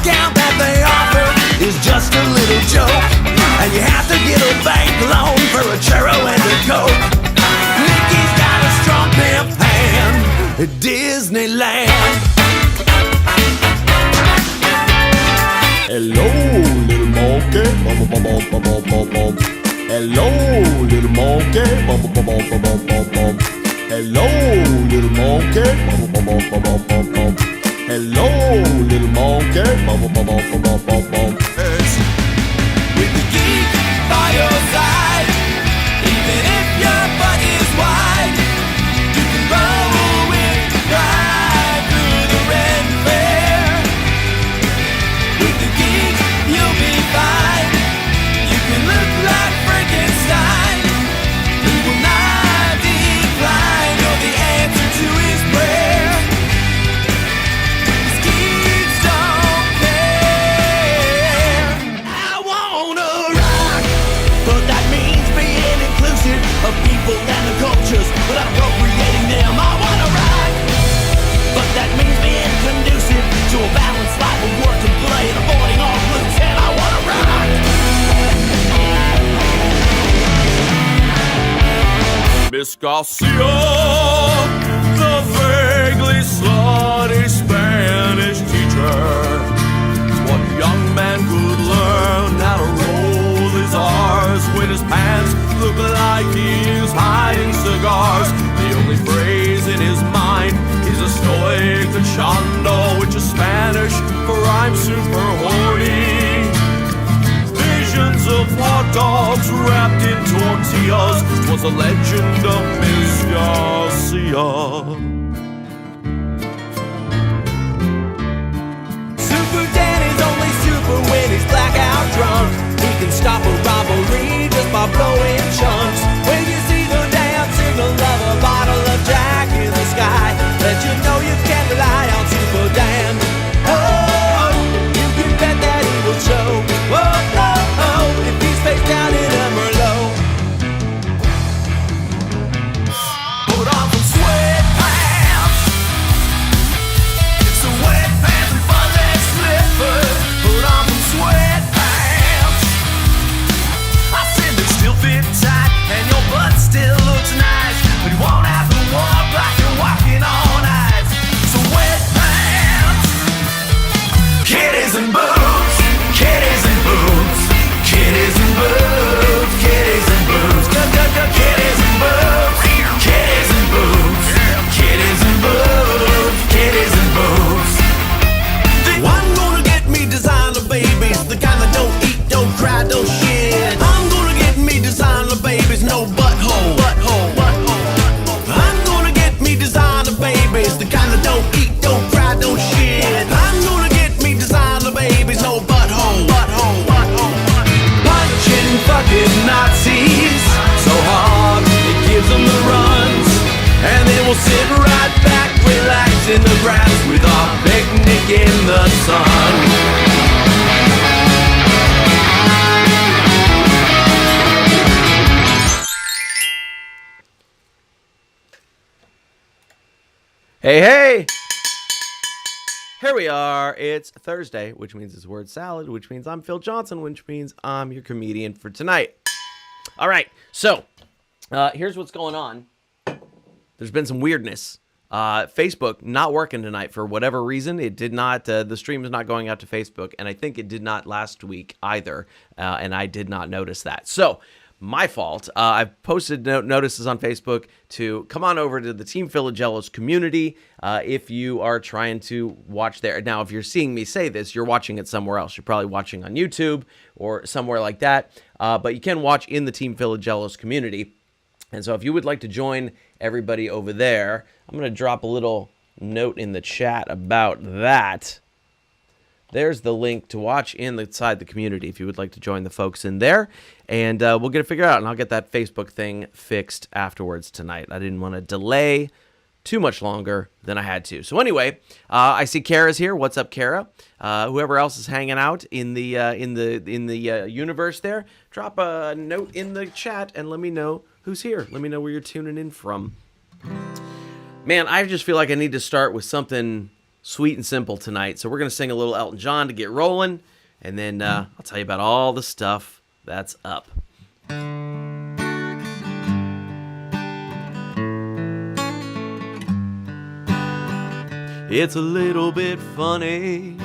discount that they offer is just a little joke, and you have to get a bank loan for a churro and a Coke. Mickey's got a strong pimp hand at Disneyland. Hello, little monkey. Bum, bum, bum, bum, bum, bum, bum. Hello, little monkey. Bum, bum, bum, bum, bum, bum, bum. Hello, little monkey. Bum, bum, bum, bum, bum, bum, bum. Hello, little monkey. Bum, bum, bum, bum, bum, bum, bum. With the geek by your side, even if your butt is wide, you can roll it right through the red fair. With the geek, you'll be fine. You can look like Frankenstein. He will not decline. You're the answer to his prayer. These geeks don't care. I wanna rock, but that means being inclusive of people and the cultures without appropriating them. I wanna rock, but that means being conducive to a balanced life of work and play and avoiding all glutes. And I wanna rock. Miss Garcia, the vaguely slutty Spanish teacher. What young man could learn how to roll his R's when his pants look like he's hiding cigars? The only phrase in his mind is estoy cachando, which is Spanish for I'm super horny. Visions of hot dogs wrapped in tortillas was a legend of Miss Garcia. Super Danny's only super when he's blackout drunk. He can stop a robbery just by blowing chunks. When you see the damn signal of a bottle of Jack in the sky, let you know you can rely on Super Dan. Oh, you can bet that he will show. Oh, oh, oh, if he's face down in a Merlot. Put on some sweatpants, sweatpants and fuzzy slippers. Put on some sweatpants. I said they still fit tight and your butt still looks nice, but you won't have to walk like you're walking on ice. Sweatpants, kitties and boots, kitties and boots, kitties and boots, kitties and boots, kitties and boots, kitties and boots, kitties and boots, kitties and boots. I'm gonna get me designer babies, the kind that don't eat, don't cry, don't shit. I'm gonna get me designer babies, no butthole, butthole, butthole. I'm gonna get me designer babies, the kind that don't eat, don't cry, don't shit. I'm gonna get me designer babies, no butthole, butthole, butthole. Punching fucking Nazis so hard it gives them the runs, and then we'll sit right back, relax in the grass with our picnic in the sun. Hey, hey! Here we are. It's Thursday, which means it's word salad, which means I'm Phil Johnson, which means I'm your comedian for tonight. All right, so here's what's going on. There's been some weirdness. Facebook not working tonight for whatever reason. It did not, the stream is not going out to Facebook, and I think it did not last week either, and I did not notice that. So, my fault. I've posted notices on Facebook to come on over to the Team Philogelos community if you are trying to watch there. Now, if you're seeing me say this, you're watching it somewhere else. You're probably watching on YouTube or somewhere like that, but you can watch in the Team Philogelos community. And so if you would like to join everybody over there, I'm going to drop a little note in the chat about that. There's the link to watch inside the community if you would like to join the folks in there. And we'll get it figured out, and I'll get that Facebook thing fixed afterwards tonight. I didn't want to delay too much longer than I had to. So anyway, I see Kara's here. What's up, Kara? Whoever else is hanging out in the universe there, drop a note in the chat and let me know who's here. Let me know where you're tuning in from. Man, I just feel like I need to start with something sweet and simple tonight. So we're going to sing a little Elton John to get rolling, and then I'll tell you about all the stuff that's up. It's a little bit funny,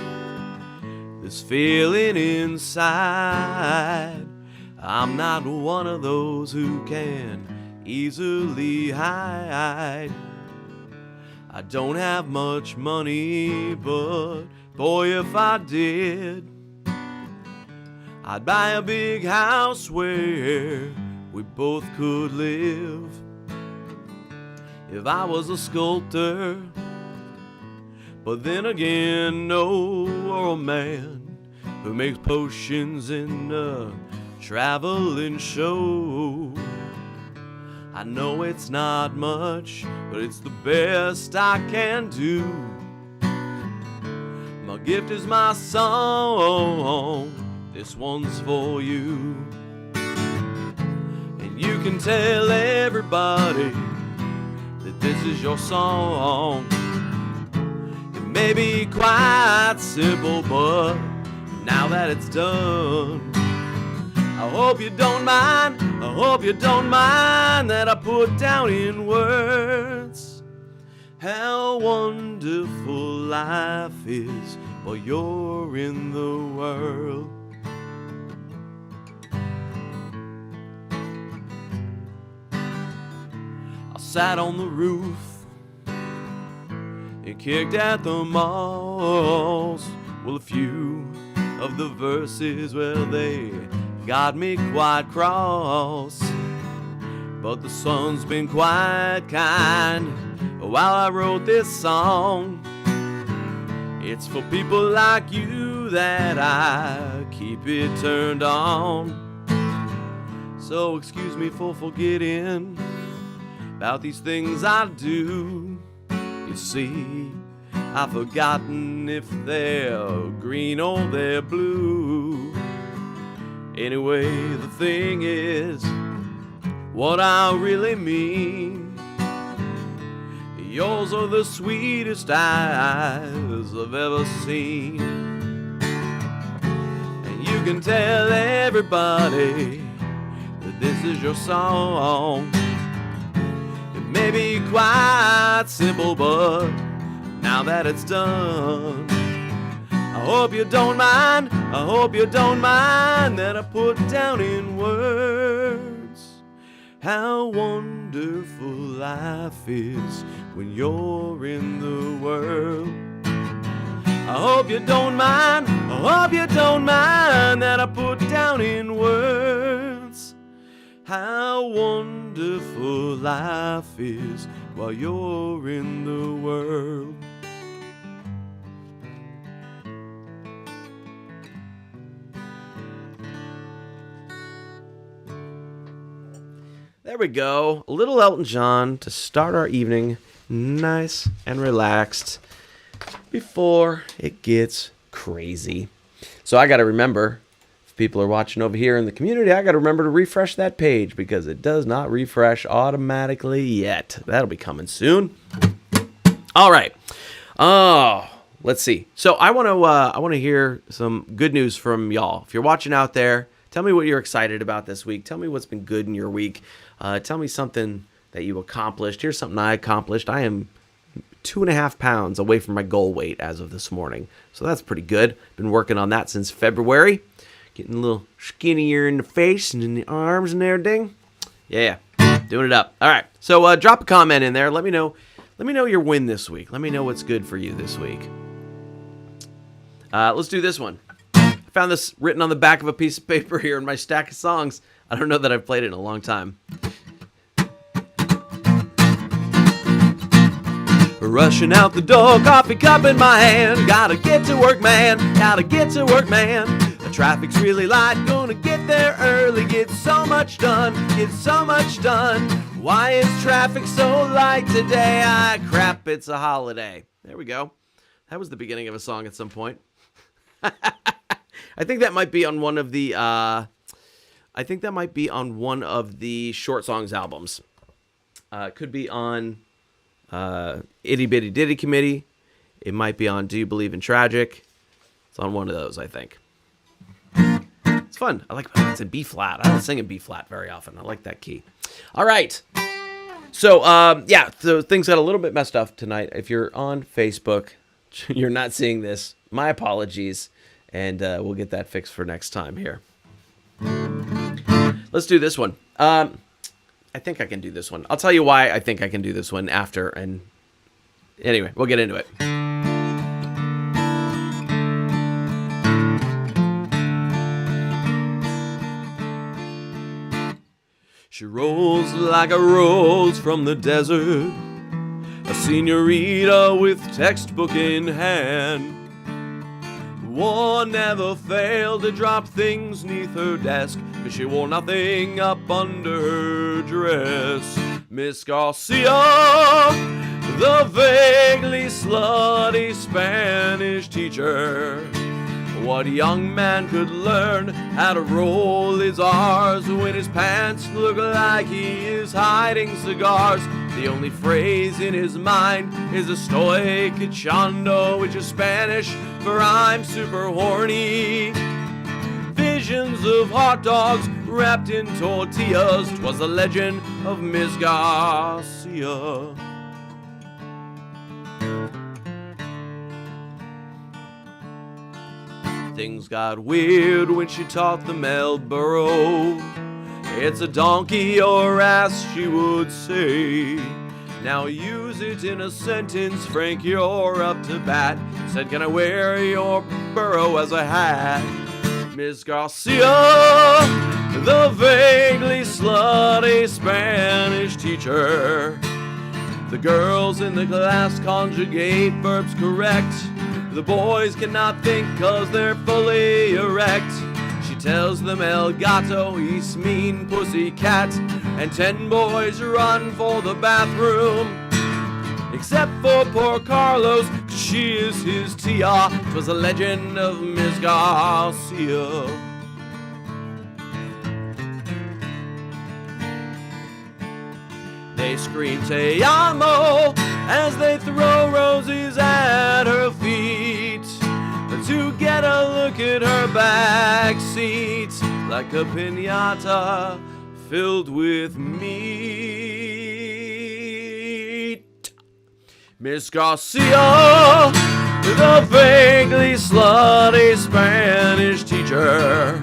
this feeling inside. I'm not one of those who can easily hide. I don't have much money, but boy, if I did, I'd buy a big house where we both could live. If I was a sculptor, but then again, no, or a man who makes potions in a traveling show. I know it's not much, but it's the best I can do. My gift is my song, this one's for you. And you can tell everybody that this is your song. It may be quite simple, but now that it's done, I hope you don't mind, I hope you don't mind that I put down in words how wonderful life is while you're in the world. I sat on the roof and kicked at the moss. Well, a few of the verses, well, they got me quite cross, but the sun's been quite kind while I wrote this song. It's for people like you that I keep it turned on. So excuse me for forgetting about these things I do. You see, I've forgotten if they're green or they're blue. Anyway, the thing is, what I really mean, yours are the sweetest eyes I've ever seen. And you can tell everybody that this is your song. It may be quite simple, but now that it's done, I hope you don't mind, I hope you don't mind that I put down in words how wonderful life is when you're in the world. I hope you don't mind, I hope you don't mind that I put down in words how wonderful life is while you're in the world. There we go. A little Elton John to start our evening nice and relaxed before it gets crazy. So I got to remember, if people are watching over here in the community, I got to remember to refresh that page because it does not refresh automatically yet. That'll be coming soon. All right. Oh, let's see. So I want to hear some good news from y'all. If you're watching out there, tell me what you're excited about this week. Tell me what's been good in your week. Tell me something that you accomplished. Here's something I accomplished. I am 2.5 pounds away from my goal weight as of this morning. So that's pretty good. Been working on that since February. Getting a little skinnier in the face and in the arms and everything. Yeah, doing it up. All right. So drop a comment in there. Let me know your win this week. Let me know what's good for you this week. Let's do this one. I found this written on the back of a piece of paper here in my stack of songs. I don't know that I've played it in a long time. Rushing out the door, coffee cup in my hand. Gotta get to work, man. Gotta get to work, man. The traffic's really light. Gonna get there early. Get so much done. Get so much done. Why is traffic so light today? Ah, crap, it's a holiday. There we go. That was the beginning of a song at some point. I think that might be on one of the Short Songs albums. It could be on Itty Bitty Ditty Committee. It might be on Do You Believe in Tragic? It's on one of those, I think. It's fun. I like it's in B flat. I don't sing in B flat very often. I like that key. All right. So, so things got a little bit messed up tonight. If you're on Facebook, you're not seeing this. My apologies. And we'll get that fixed for next time here. Let's do this one. I think I can do this one. I'll tell you why I think I can do this one after. And anyway, we'll get into it. She rolls like a rose from the desert, a senorita with textbook in hand. One never failed to drop things neath her desk, 'cause she wore nothing up under her dress. Miss Garcia, the vaguely slutty Spanish teacher. What young man could learn how to roll his R's when his pants look like he is hiding cigars? The only phrase in his mind is estoy cachondo, which is Spanish for I'm super horny. Visions of hot dogs wrapped in tortillas, 'twas the legend of Miss Garcia. Things got weird when she taught the Marlboro. It's a donkey or ass, she would say. Now use it in a sentence, Frank, you're up to bat. Said, can I wear your burro as a hat? Miss Garcia, the vaguely slutty Spanish teacher. The girls in the class conjugate verbs correct. The boys cannot think 'cause they're fully erect. She tells them El Gato, he's mean pussycat, and 10 boys run for the bathroom. Except for poor Carlos, 'cause she is his tia. 'Twas a legend of Miss Garcia. They scream Te Amo as they throw roses at her feet, to get a look at her back seat, like a piñata filled with meat. Miss Garcia, the vaguely slutty Spanish teacher.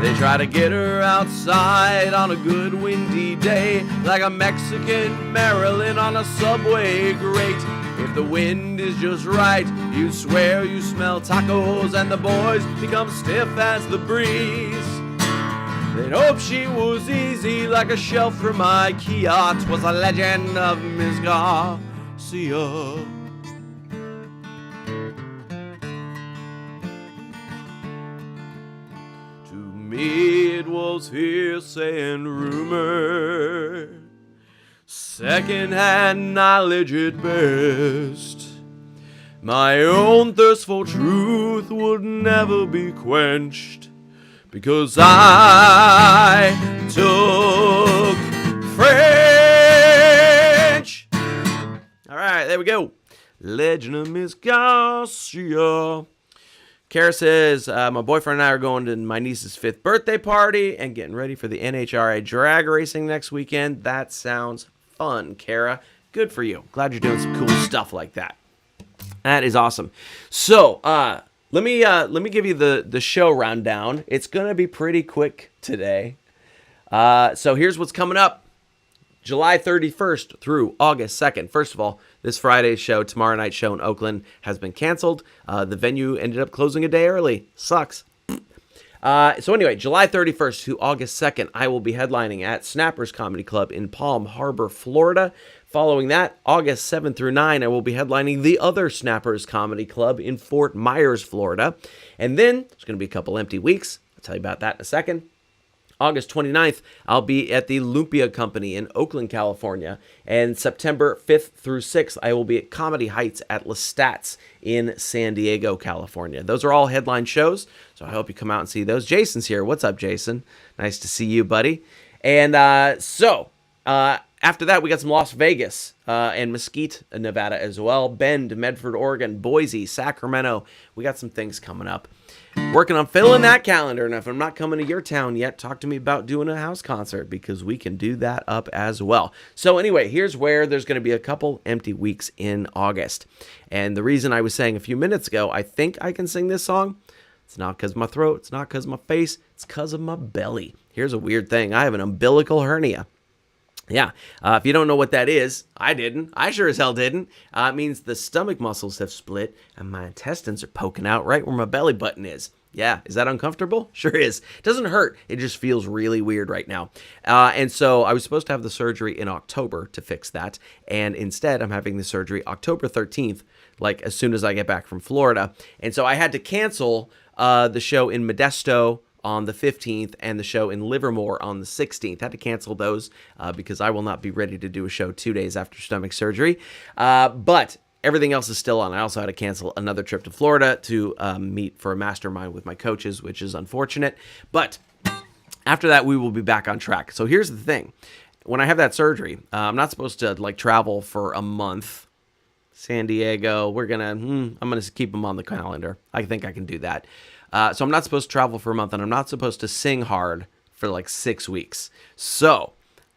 They try to get her outside on a good windy day, like a Mexican Maryland on a subway grate. If the wind is just right, you swear you smell tacos, and the boys become stiff as the breeze. They'd hope she was easy like a shelf from IKEA. 'Twas a legend of Miss Garcia. Me it was hearsay and rumor, second-hand knowledge at best. My own thirst for truth would never be quenched, because I took French. All right, there we go. Legend of Miss Garcia. Kara says, my boyfriend and I are going to my niece's 5th birthday party and getting ready for the NHRA drag racing next weekend. That sounds fun, Kara. Good for you. Glad you're doing some cool stuff like that. That is awesome. So, let me give you the show rundown. It's gonna be pretty quick today. So here's what's coming up. July 31st through August 2nd. First of all, this Friday's show, tomorrow night's show in Oakland, has been canceled. The venue ended up closing a day early. Sucks. So anyway, July 31st to August 2nd, I will be headlining at Snappers Comedy Club in Palm Harbor, Florida. Following that, August 7th through 9, I will be headlining the other Snappers Comedy Club in Fort Myers, Florida. And then there's going to be a couple empty weeks. I'll tell you about that in a second. August 29th, I'll be at the Lumpia Company in Oakland, California. And September 5th through 6th, I will be at Comedy Heights at Lestat's in San Diego, California. Those are all headline shows, so I hope you come out and see those. Jason's here. What's up, Jason? Nice to see you, buddy. And After that, we got some Las Vegas and Mesquite, Nevada as well. Bend, Medford, Oregon, Boise, Sacramento. We got some things coming up. Working on filling that calendar. And if I'm not coming to your town yet, talk to me about doing a house concert because we can do that up as well. So anyway, here's where there's going to be a couple empty weeks in August. And the reason I was saying a few minutes ago, I think I can sing this song. It's not because of my throat. It's not because of my face. It's because of my belly. Here's a weird thing. I have an umbilical hernia. Yeah, if you don't know what that is, I didn't. I sure as hell didn't. It means the stomach muscles have split and my intestines are poking out right where my belly button is. Yeah, is that uncomfortable? Sure is. It doesn't hurt. It just feels really weird right now. And so I was supposed to have the surgery in October to fix that. And instead, I'm having the surgery October 13th, like as soon as I get back from Florida. And so I had to cancel the show in Modesto on the 15th and the show in Livermore on the 16th. Had to cancel those because I will not be ready to do a show 2 days after stomach surgery. But everything else is still on. I also had to cancel another trip to Florida to meet for a mastermind with my coaches, which is unfortunate. But after that, we will be back on track. So here's the thing. When I have that surgery, I'm not supposed to like travel for a month. San Diego, I'm gonna keep them on the calendar. I think I can do that. So I'm not supposed to travel for a month, and I'm not supposed to sing hard for like 6 weeks. So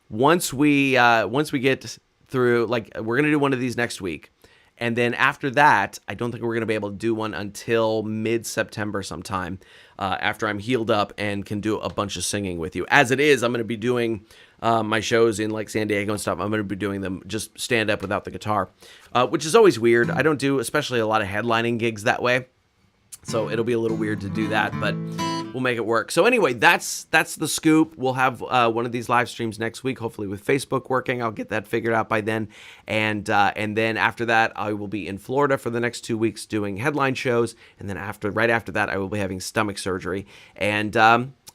once we get through, like we're gonna do one of these next week, and then after that, I don't think we're gonna be able to do one until mid-September sometime. After I'm healed up and can do a bunch of singing with you. As it is, I'm gonna be doing my shows in like San Diego and stuff. I'm gonna be doing them just stand up without the guitar, which is always weird. I don't do especially a lot of headlining gigs that way. So it'll be a little weird to do that, but we'll make it work. So anyway, that's the scoop. We'll have one of these live streams next week, hopefully with Facebook working. I'll get that figured out by then. And then after that, I will be in Florida for the next 2 weeks doing headline shows. And then right after that, I will be having stomach surgery and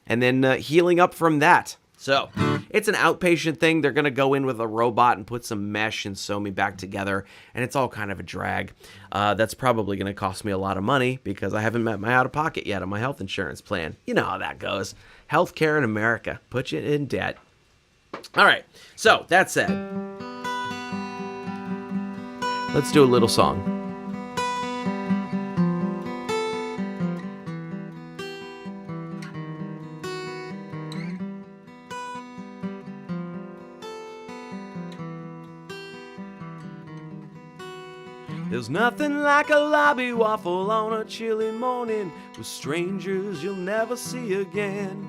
then healing up from that. So it's an outpatient thing. They're going to go in with a robot and put some mesh and sew me back together. And it's all kind of a drag. That's probably going to cost me a lot of money because I haven't met my out-of-pocket yet on my health insurance plan. You know how that goes. Healthcare in America. Put you in debt. All right. So that said, let's do a little song. There's nothing like a lobby waffle on a chilly morning with strangers you'll never see again.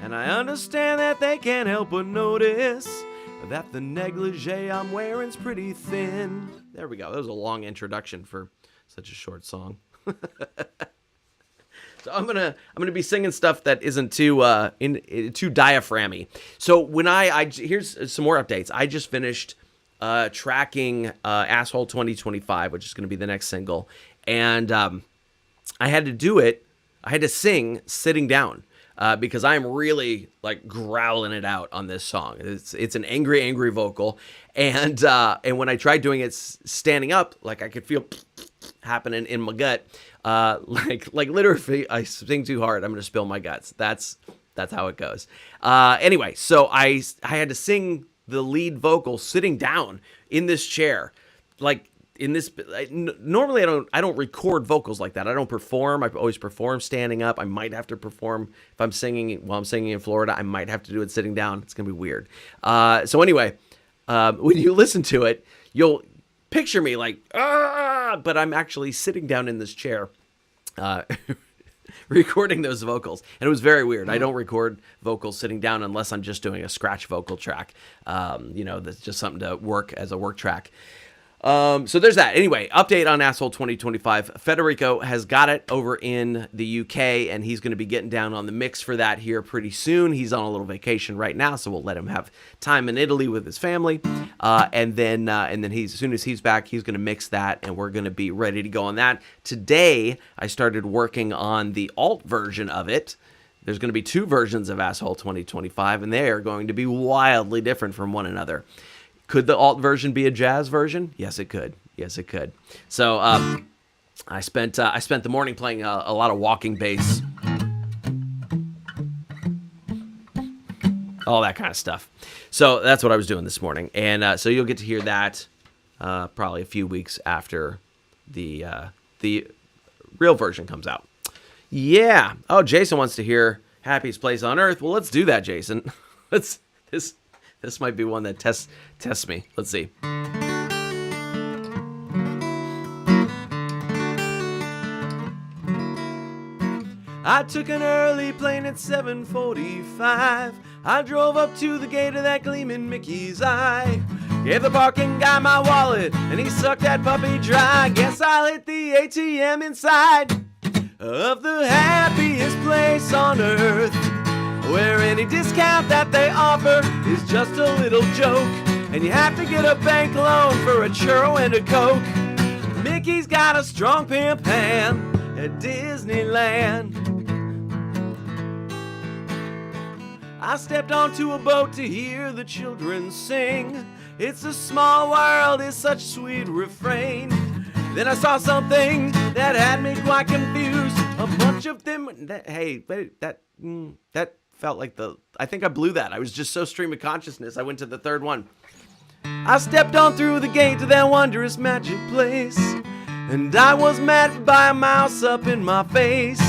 And I understand that they can't help but notice that the negligee I'm wearing's pretty thin. There we go. That was a long introduction for such a short song. So I'm gonna be singing stuff that isn't too diaphragmy. So when here's some more updates. I just finished tracking Asshole 2025, which is going to be the next single. And I had to do it. I had to sing sitting down because I'm really like growling it out on this song. It's an angry vocal. And when I tried doing it standing up, like I could feel happening in my gut. Like literally, I sing too hard, I'm going to spill my guts. That's how it goes. Anyway, so I had to sing the lead vocal sitting down in this chair, like in this. Normally, I don't record vocals like that. I don't perform. I always perform standing up. I might have to perform if I'm singing while I'm singing in Florida. I might have to do it sitting down. It's gonna be weird. So anyway, when you listen to it, you'll picture me like but I'm actually sitting down in this chair. Recording those vocals, and it was very weird. I don't record vocals sitting down unless I'm just doing a scratch vocal track. That's just something to work as a work track. So there's that. Anyway, update on Asshole 2025. Federico has got it over in the UK, and he's going to be getting down on the mix for that here pretty soon. He's on a little vacation right now, so we'll let him have time in Italy with his family. And then as soon as he's back, he's going to mix that, and we're going to be ready to go on that. Today, I started working on the alt version of it. There's going to be 2 versions of Asshole 2025, and they are going to be wildly different from one another. Could the alt version be a jazz version? Yes, it could. Yes, it could. So I spent the morning playing a lot of walking bass. all that kind of stuff. So that's what I was doing this morning. And so you'll get to hear that probably a few weeks after the real version comes out. Yeah. Oh, Jason wants to hear Happiest Place on Earth. Well, let's do that, Jason. This might be one that tests me. Let's see. I took an early plane at 7:45. I drove up to the gate of that gleaming Mickey's eye. Gave the parking guy my wallet, and he sucked that puppy dry. Guess I'll hit the ATM inside of the happiest place on earth, where any discount that they offer is just a little joke, and you have to get a bank loan for a churro and a Coke. Mickey's got a strong pimp hand at Disneyland. I stepped onto a boat to hear the children sing. It's a small world, it's such a sweet refrain. Then I saw something that had me quite confused. A bunch of them. Hey, wait, that felt like I think I blew that. I was just so stream of consciousness. I went to the third one. I stepped on through the gate to that wondrous magic place, and I was met by a mouse up in my face.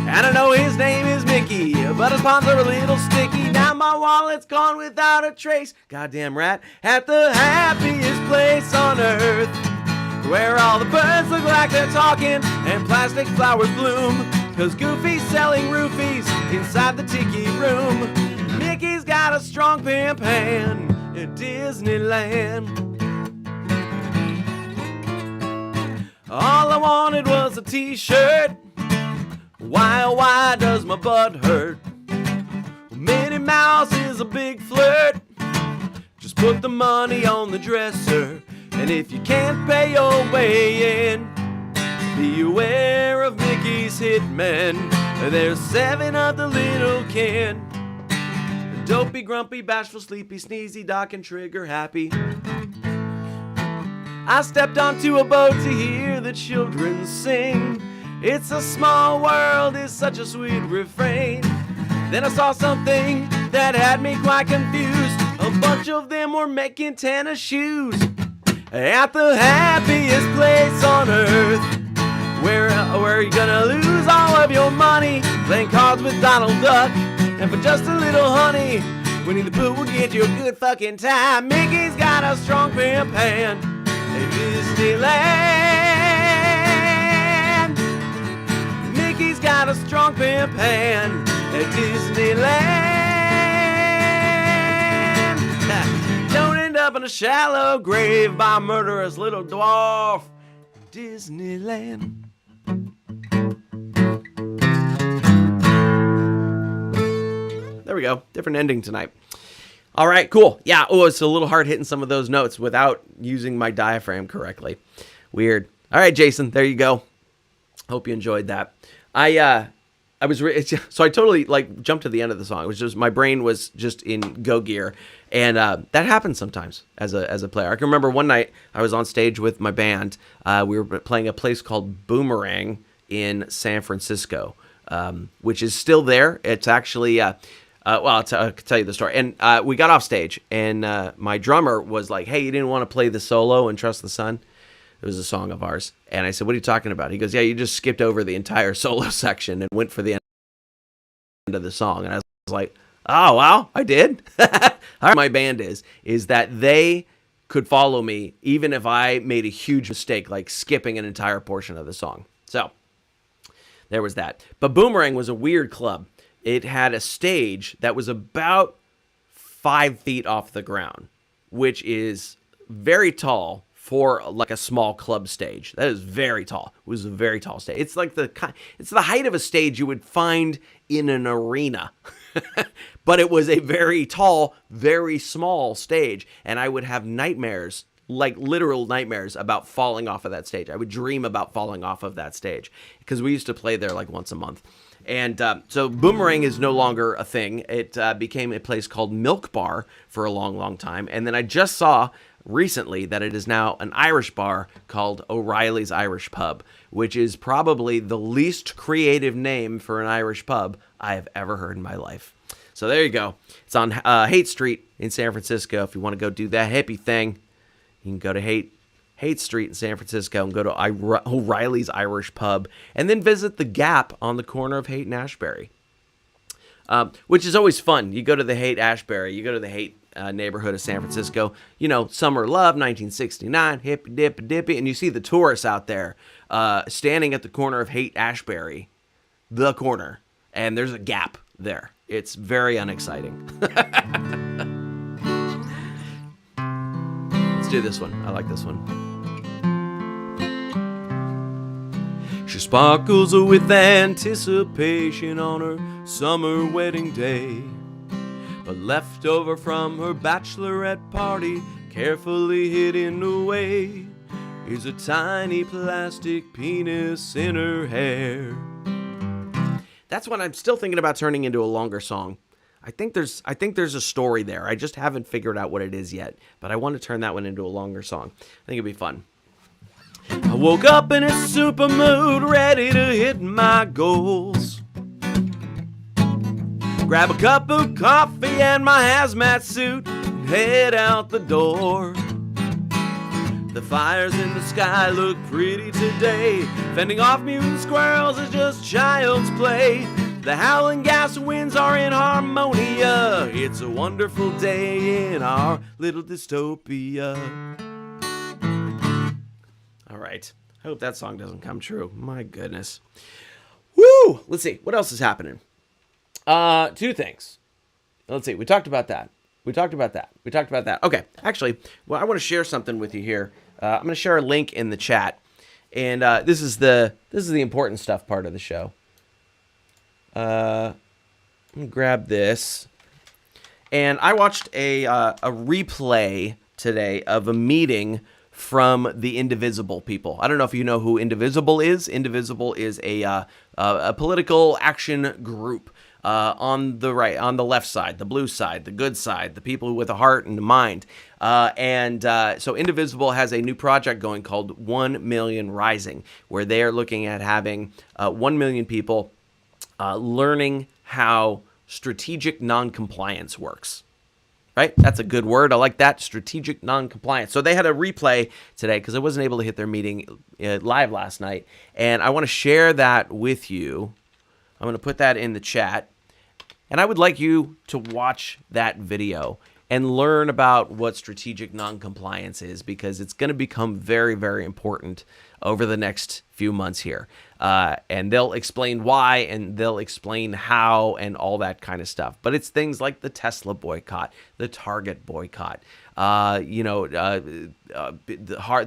And I know his name is Mickey, but his paws are a little sticky. Now my wallet's gone without a trace. Goddamn rat. At the happiest place on earth, where all the birds look like they're talking and plastic flowers bloom, 'cause Goofy's selling roofies inside the tiki room. Mickey's got a strong pimp hand at Disneyland. All I wanted was a t-shirt. Why, oh why does my butt hurt? Minnie Mouse is a big flirt. Just put the money on the dresser, and if you can't pay your way in, be aware of Mickey's hitmen. There's 7 of the little kin: Dopey, Grumpy, Bashful, Sleepy, Sneezy, Doc, and Trigger Happy. I stepped onto a boat to hear the children sing. It's a small world, it's such a sweet refrain. Then I saw something that had me quite confused. A bunch of them were making tennis shoes at the happiest place on earth, where you're gonna lose all of your money playing cards with Donald Duck. And for just a little honey, Winnie the Pooh will get you a good fucking time. Mickey's got a strong pimp hand at Disneyland. Mickey's got a strong pimp hand at Disneyland. Don't end up in a shallow grave by a murderous little dwarf. Disneyland. There we go. Different ending tonight. All right, cool. Yeah, it's a little hard hitting some of those notes without using my diaphragm correctly. Weird. All right, Jason, there you go. Hope you enjoyed that. I totally jumped to the end of the song. It was just, my brain was just in go gear, and that happens sometimes as a player. I can remember one night I was on stage with my band. We were playing a place called Boomerang in San Francisco, which is still there. It's actually I'll tell you the story. And we got off stage, and my drummer was like, "Hey, you didn't want to play the solo and Trust the Sun?" It was a song of ours. And I said, "What are you talking about?" He goes, "Yeah, you just skipped over the entire solo section and went for the end of the song." And I was like, "Oh, wow, I did." My band is that they could follow me even if I made a huge mistake, like skipping an entire portion of the song. So there was that. But Boomerang was a weird club. It had a stage that was about 5 feet off the ground, which is very tall for like a small club stage. That is very tall. It was a very tall stage. It's like it's the height of a stage you would find in an arena. But it was a very tall, very small stage, and I would have nightmares, like literal nightmares, about falling off of that stage. I would dream about falling off of that stage because we used to play there like once a month. And so Boomerang is no longer a thing. It became a place called Milk Bar for a long, long time. And then I just saw recently that it is now an Irish bar called O'Reilly's Irish Pub, which is probably the least creative name for an Irish pub I have ever heard in my life. So there you go. It's on Haight Street in San Francisco. If you want to go do that hippie thing, you can go to Haight Street in San Francisco and go to O'Reilly's Irish Pub, and then visit the Gap on the corner of Haight and Ashbury, which is always fun. You go to the Haight-Ashbury, you go to the Haight neighborhood of San Francisco, Summer Love, 1969, hippy dippy dippy, and you see the tourists out there standing at the corner of Haight-Ashbury, the corner, and there's a Gap there. It's very unexciting. Let's do this one. I like this one. She sparkles with anticipation on her summer wedding day, but left over from her bachelorette party, carefully hidden away, is a tiny plastic penis in her hair. That's what I'm still thinking about turning into a longer song. I think there's a story there. I just haven't figured out what it is yet, but I want to turn that one into a longer song. I think it'd be fun. I woke up in a super mood, ready to hit my goals. Grab a cup of coffee and my hazmat suit and head out the door. The fires in the sky look pretty today. Fending off mutant squirrels is just child's play. The howling gas winds are in harmonia. It's a wonderful day in our little dystopia. All right. I hope that song doesn't come true. My goodness. Woo! Let's see. What else is happening? Two things. Let's see. We talked about that. Okay. Actually, well, I want to share something with you here. I'm going to share a link in the chat. And this is the important stuff part of the show. Let me grab this. And I watched a replay today of a meeting from the Indivisible people. I don't know if you know who Indivisible is. Indivisible is a political action group on the right, on the left side, the blue side, the good side, the people with a heart and a mind. So Indivisible has a new project going called 1 Million Rising, where they are looking at having 1 million people learning how strategic non-compliance works. Right? That's a good word. I like that. Strategic non-compliance. So they had a replay today because I wasn't able to hit their meeting live last night. And I want to share that with you. I'm going to put that in the chat. And I would like you to watch that video and learn about what strategic non-compliance is, because it's going to become very, very important over the next few months here. And they'll explain why, and they'll explain how, and all that kind of stuff. But it's things like the Tesla boycott, the Target boycott, the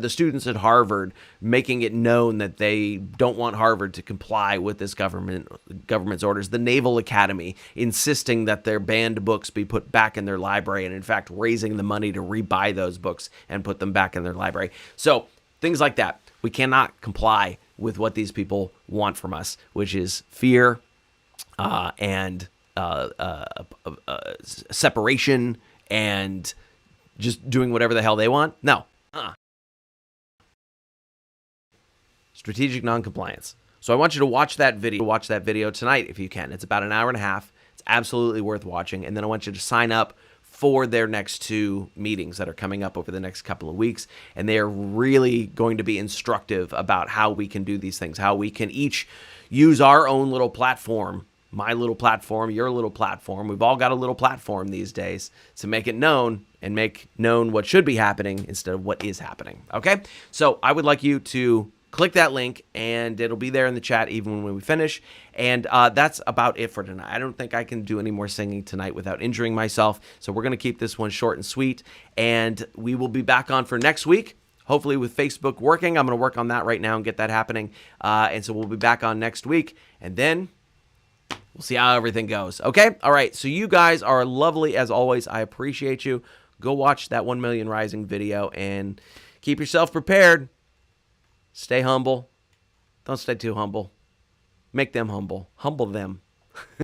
students at Harvard making it known that they don't want Harvard to comply with this government's orders, the Naval Academy insisting that their banned books be put back in their library, and in fact raising the money to rebuy those books and put them back in their library. So things like that. We cannot comply with what these people want from us, which is fear and separation and just doing whatever the hell they want. No. Strategic non-compliance. So I want you to watch that video tonight if you can. It's about an hour and a half. It's absolutely worth watching. And then I want you to sign up for their next two meetings that are coming up over the next couple of weeks. And they are really going to be instructive about how we can do these things, how we can each use our own little platform, my little platform, your little platform. We've all got a little platform these days to make it known and make known what should be happening instead of what is happening. Okay? So I would like you to click that link, and it'll be there in the chat even when we finish. And that's about it for tonight. I don't think I can do any more singing tonight without injuring myself. So we're going to keep this one short and sweet. And we will be back on for next week, hopefully with Facebook working. I'm going to work on that right now and get that happening. And so we'll be back on next week. And then we'll see how everything goes. Okay? All right. So you guys are lovely as always. I appreciate you. Go watch that 1 Million Rising video and keep yourself prepared. Stay humble. Don't stay too humble. Make them humble. Humble them.